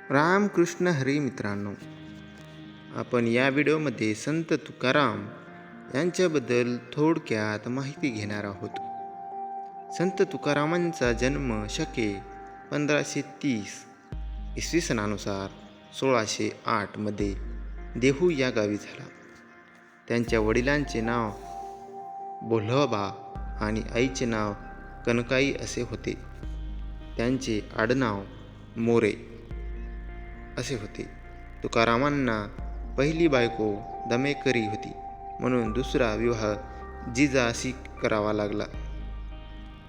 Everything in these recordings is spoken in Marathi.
रामकृष्ण हरी मित्रांनो, आपण या व्हिडिओमध्ये संत तुकाराम यांच्याबद्दल थोडक्यात माहिती घेणार आहोत. संत तुकारामांचा जन्म शके 1530 इसवी सनानुसार 1608 मध्ये देहू या गावी झाला. त्यांच्या वडिलांचे नाव बोल्हबा आणि आईचे नाव कनकाई असे होते. त्यांचे आडनाव मोरे असे होते. तुकारामांना पहिली बायको दमेकरी होती, म्हणून दुसरा विवाह जिजाशी करावा लागला.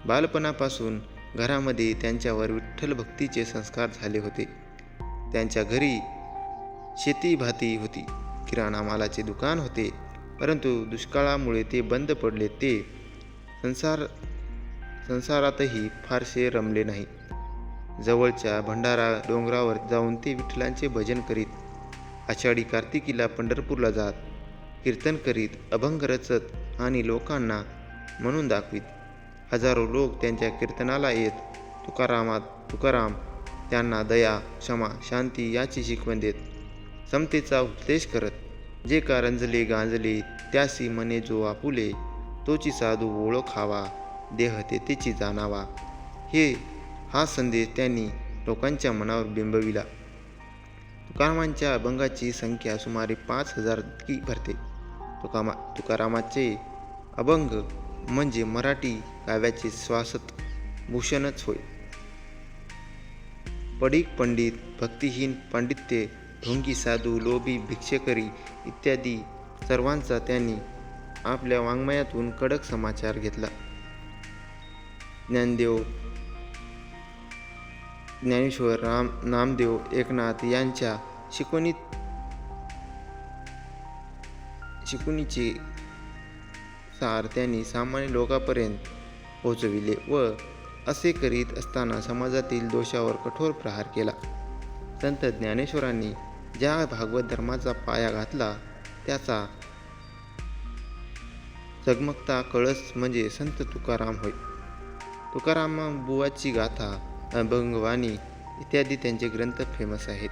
बालपणापासून घरामध्ये त्यांच्यावर विठ्ठल भक्तीचे संस्कार झाले होते. त्यांच्या घरी शेती-भाती होती. किराणा मालाचे दुकान होते, परंतु दुष्काळामुळे ते बंद पडले. ते संसारातही फारसे रमले नाही. जवळच्या भंडारा डोंगरावर जाऊन ते विठ्ठलांचे भजन करीत, आषाढी कार्तिकीला पंढरपूरला जात, कीर्तन करीत, अभंग रचत आणि लोकांना म्हणून दाखवीत. हजारो लोक त्यांच्या कीर्तनाला येत. तुकाराम त्यांना दया, क्षमा, शांती याची शिकवण देत. समतेचा उपदेश करत. जे का रंजले गांजले त्यासी मने जो आपुले, तोची साधू ओळखावा, देह तेथेची जाणावा. हा संदेश त्यांनी लोकांच्या मनावर बिंबविला. तुकारामांच्या अभंगाची संख्या सुमारे 5000 इतकी भरते. तुकारामाचे अभंग म्हणजे मराठी काव्याचे श्वासत भूषणच होय. पडीक पंडित, भक्तिहीन पांडित्य, ढोंगी साधू, लोभी भिक्षेकरी इत्यादी सर्वांचा त्यांनी आपल्या वाङ्मयातून कडक समाचार घेतला. ज्ञानेश्वर, नामदेव, एकनाथ यांच्या शिकवणीचे सार त्यांनी सामान्य लोकांपर्यंत पोहोचविले व असे करीत असताना समाजातील दोषावर कठोर प्रहार केला. संत ज्ञानेश्वरांनी ज्या भागवत धर्माचा पाया घातला त्याचा जगमगता कळस म्हणजे संत तुकाराम होय. तुकारामबुवांची गाथा, अभंगवाणी इत्यादी त्यांचे ग्रंथ फेमस आहेत.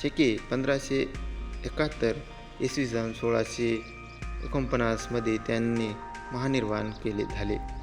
शके 1571 इसवी सन 1649 मध्ये त्यांनी महानिर्वाण झाले.